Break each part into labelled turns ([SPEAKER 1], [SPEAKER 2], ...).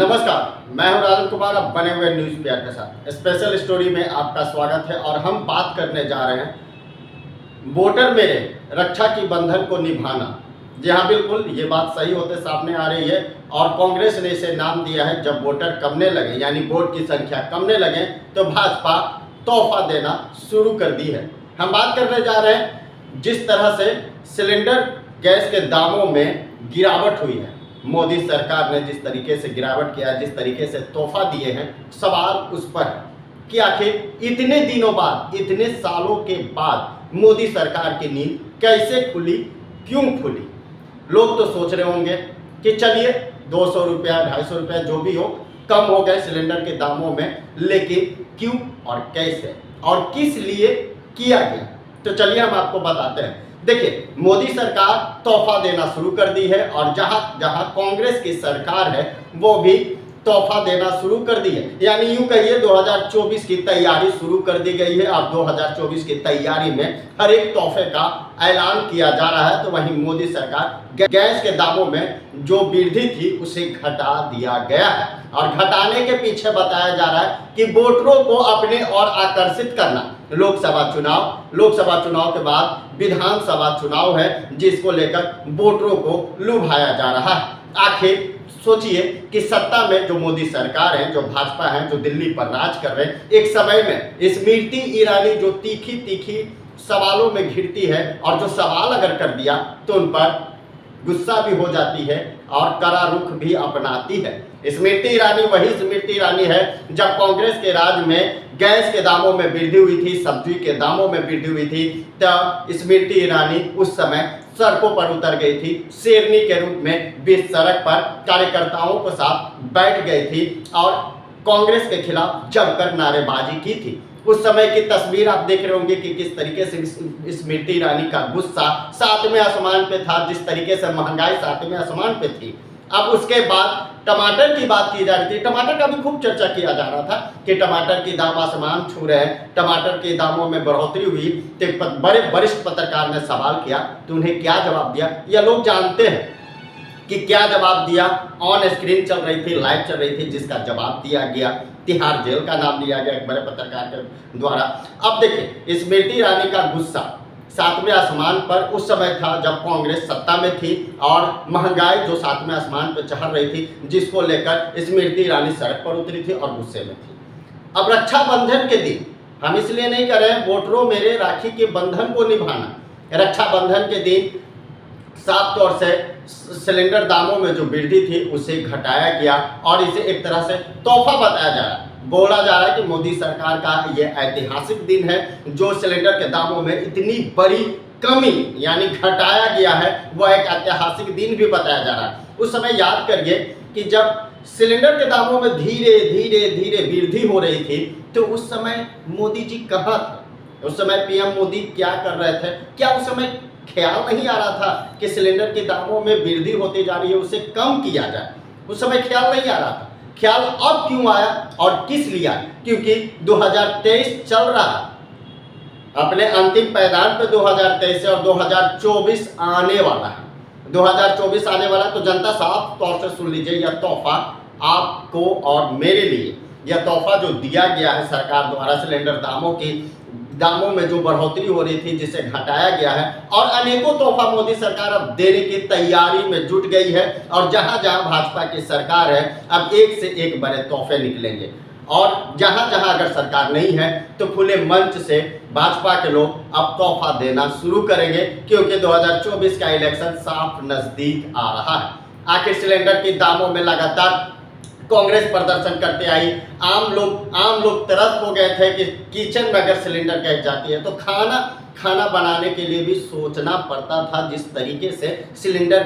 [SPEAKER 1] नमस्कार, मैं हूं राजन कुमार। अब बने हुए न्यूज़ पेयर के साथ स्पेशल स्टोरी में आपका स्वागत है और हम बात करने जा रहे हैं वोटर मेरे रक्षा की बंधन को निभाना। जी हाँ, बिल्कुल ये बात सही होते सामने आ रही है और कांग्रेस ने इसे नाम दिया है। जब वोटर कमने लगे यानी वोट की संख्या कमने लगे तो भाजपा तोहफा देना शुरू कर दी है। हम बात करने जा रहे हैं जिस तरह से सिलेंडर गैस के दामों में गिरावट हुई है, मोदी सरकार ने जिस तरीके से गिरावट किया, जिस तरीके से तोहफा दिए हैं, सवाल उस पर है कि आखिर इतने दिनों बाद, इतने सालों के बाद मोदी सरकार की नींद कैसे खुली, क्यों खुली। लोग तो सोच रहे होंगे कि चलिए 200 रुपया 250 रुपया जो भी हो कम हो गए सिलेंडर के दामों में, लेकिन क्यों और कैसे और किस लिए किया गया। तो चलिए हम आपको बताते हैं। देखिए, मोदी सरकार तोहफा देना शुरू कर दी है और जहां जहां कांग्रेस की सरकार है वो भी तोहफा देना शुरू कर दी है। यानी यूं कहिए 2024 की तैयारी शुरू कर दी गई है। अब 2024 की तैयारी में हर एक तोहफे का ऐलान किया जा रहा है। तो वहीं मोदी सरकार गैस के दामों में जो वृद्धि थी उसे घटा दिया गया है और घटाने के पीछे बताया जा रहा है कि वोटरों को अपने ओर आकर्षित करना। लोकसभा चुनाव के बाद विधानसभा चुनाव है जिसको लेकर वोटरों को लुभाया जा रहा है। आखिर सोचिए कि सत्ता में जो मोदी सरकार है, जो भाजपा है, जो दिल्ली पर राज कर रहे हैं, एक समय में स्मृति ईरानी जो तीखी तीखी सवालों में घिरती है और जो सवाल अगर कर दिया तो उन पर गुस्सा भी हो जाती है और कड़ा रुख भी अपनाती है। स्मृति ईरानी वही स्मृति ईरानी है जब कांग्रेस के राज में गैस के दामों में वृद्धि हुई थी, सब्जी के दामों में वृद्धि हुई थी, तब स्मृति ईरानी उस समय सड़कों पर उतर गई थी, शेरनी के रूप में बीच सड़क पर कार्यकर्ताओं के साथ बैठ गई थी और कांग्रेस के खिलाफ जमकर नारेबाजी की थी। उस समय की तस्वीर आप देख रहे होंगे कि किस तरीके से स्मृति ईरानी का गुस्सा सातवें आसमान पे था, जिस तरीके से महंगाई सातवें आसमान पे थी। अब उसके बाद टमाटर की बात की जा रही थी। टमाटर का भी खूब चर्चा किया जा रहा था कि टमाटर के दाम आसमान छू रहे हैं, टमाटर के दामों में बढ़ोतरी हुई। तो बड़े वरिष्ठ पत्रकार ने सवाल किया तो उन्हें क्या जवाब दिया यह लोग जानते हैं कि क्या जवाब दिया। ऑन स्क्रीन चल रही थी, लाइव चल रही थी, जिसका जवाब दिया गया तिहाड़ जेल का नाम लिया गया एक बड़े पत्रकार के द्वारा। अब देखिए, स्मृति ईरानी का गुस्सा सातवें आसमान पर उस समय था जब कांग्रेस सत्ता में थी और महंगाई जो सातवें आसमान पर चढ़ रही थी, जिसको लेकर स्मृति ईरानी सड़क पर उतरी थी और गुस्से में थी। अब रक्षाबंधन के दिन हम इसलिए नहीं कर रहे हैं वोटरों मेरे राखी के बंधन को निभाना। रक्षाबंधन के दिन साफ तौर से सिलेंडर दामों में जो वृद्धि थी उसे घटाया गया और इसे एक तरह से तोहफा बताया जा रहा है। बोला जा रहा है कि मोदी सरकार का यह ऐतिहासिक दिन है जो सिलेंडर के दामों में इतनी बड़ी कमी यानी घटाया गया है, वह एक ऐतिहासिक दिन भी बताया जा रहा है। उस समय याद करिए कि जब सिलेंडर के दामों में धीरे धीरे धीरे वृद्धि हो रही थी तो उस समय मोदी जी कहाँ थे? उस समय पीएम मोदी क्या कर रहे थे? क्या उस समय ख्याल नहीं आ रहा था कि सिलेंडर के दामों में वृद्धि होती जा रही है, उसे कम किया जाए? उस समय ख्याल नहीं आ रहा था। ख्याल अब क्यों आया और किस लिए आया? क्योंकि 2023 चल रहा है, अपने अंतिम पैदान पे 2023 और 2024 आने वाला है। 2024 आने वाला तो जनता साफ तौर से सुन लीजिए, यह तोहफा आपको और मेरे लिए, यह तोहफा जो दिया गया है सरकार द्वारा सिलेंडर दामों में जो बढ़ोतरी हो रही थी जिसे घटाया गया है और अनेकों तोहफा मोदी सरकार अब देने की तैयारी में जुट गई है। और जहां जहां भाजपा की सरकार है अब एक से एक बड़े तोहफे निकलेंगे और जहां जहां अगर सरकार नहीं है तो खुले मंच से भाजपा के लोग अब तोहफा देना शुरू करेंगे, क्योंकि 2024 का इलेक्शन साफ नजदीक आ रहा है। आखिर सिलेंडर के दामों में लगातार कांग्रेस प्रदर्शन करते आई, आम लोग तरस हो गए थे कि किचन में अगर सिलेंडर गैस जाती है तो खाना बनाने के लिए भी सोचना पड़ता था। जिस तरीके से सिलेंडर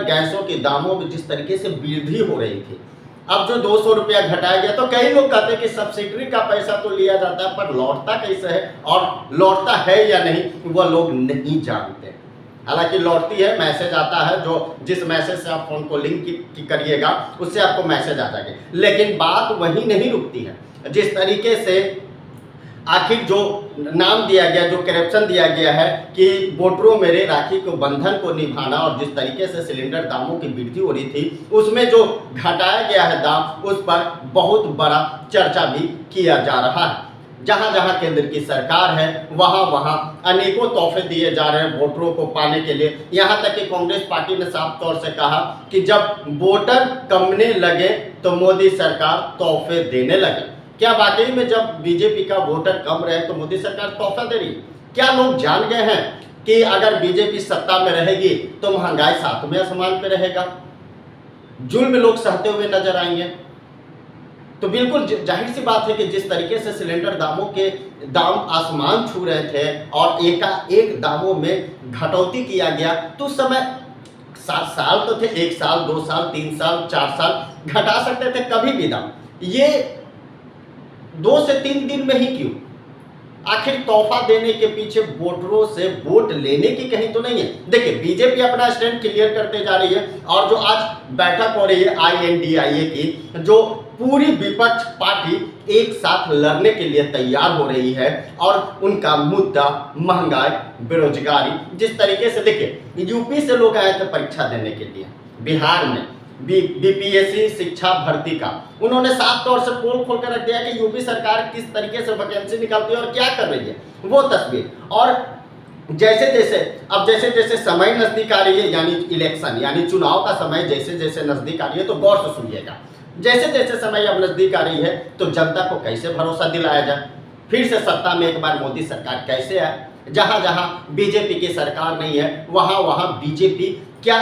[SPEAKER 1] गैसों के दामों में जिस तरीके से वृद्धि हो रही थी, अब जो 200 रुपया घटाया गया तो कई लोग कहते हैं कि सब्सिडी का पैसा तो लिया जाता है पर लौटता कैसे है और लौटता है या नहीं वह लोग नहीं जानते। हालांकि लौटती है, मैसेज आता है, जो जिस मैसेज से आप फोन को लिंक करिएगा उससे आपको मैसेज आ जाएगा। लेकिन बात वहीं नहीं रुकती है। जिस तरीके से आखिर जो नाम दिया गया, जो करप्शन दिया गया है कि वोटरों मेरे राखी को बंधन को निभाना, और जिस तरीके से सिलेंडर दामों की वृद्धि हो रही थी उसमें जो घटाया गया है दाम, उस पर बहुत बड़ा चर्चा भी किया जा रहा है। जहां जहां केंद्र की सरकार है वहां वहां अनेकों तोहफे दिए जा रहे हैं वोटरों को पाने के लिए। यहां तक कि कांग्रेस पार्टी ने साफ तौर से कहा कि जब वोटर कमने लगे तो मोदी सरकार तोहफे देने लगे। क्या वाकई में जब बीजेपी का वोटर कम रहे तो मोदी सरकार तोहफा दे रही है? क्या लोग जान गए हैं कि अगर बीजेपी सत्ता में रहेगी तो महंगाई सातवें आसमान पे रहेगा, जुल्म लोग सहते हुए नजर आएंगे? तो बिल्कुल जाहिर सी बात है कि जिस तरीके से सिलेंडर दामों के दाम आसमान छू रहे थे और एकाएक दामों में घटौती किया गया, तो उस समय 7 साल तो थे, 1 साल 2 साल 3 साल 4 साल घटा सकते थे कभी भी दाम, ये 2 से 3 दिन में ही क्यों? आखिर तोहफा देने के पीछे वोटरों से वोट लेने की कहीं तो नहीं है? देखिए, बीजेपी अपना स्टैंड क्लियर करते जा रही है, और जो आज बैठक हो रही है INDIA की, जो पूरी विपक्ष पार्टी एक साथ लड़ने के लिए तैयार हो रही है, और उनका मुद्दा महंगाई, बेरोजगारी, जिस तरीके से देखिए यूपी से लोग आए थे परीक्षा देने के लिए बिहार में BPSC शिक्षा भर्ती का, उन्होंने साफ तौर से पोल खोल कर रख दिया कि यूपी सरकार किस तरीके से वैकेंसी निकालती है और क्या कर रही है, वो तस्वीर। और जैसे जैसे समय नजदीक आ रही है, यानी इलेक्शन यानी चुनाव का समय जैसे जैसे नजदीक आ रही है, तो गौर से सुनिएगा, जैसे जैसे समय अब नजदीक आ रही है तो जनता को कैसे भरोसा दिलाया जाए, फिर से सत्ता में एक बार मोदी सरकार कैसे आए, जहां जहां बीजेपी की सरकार नहीं है वहां वहां बीजेपी क्या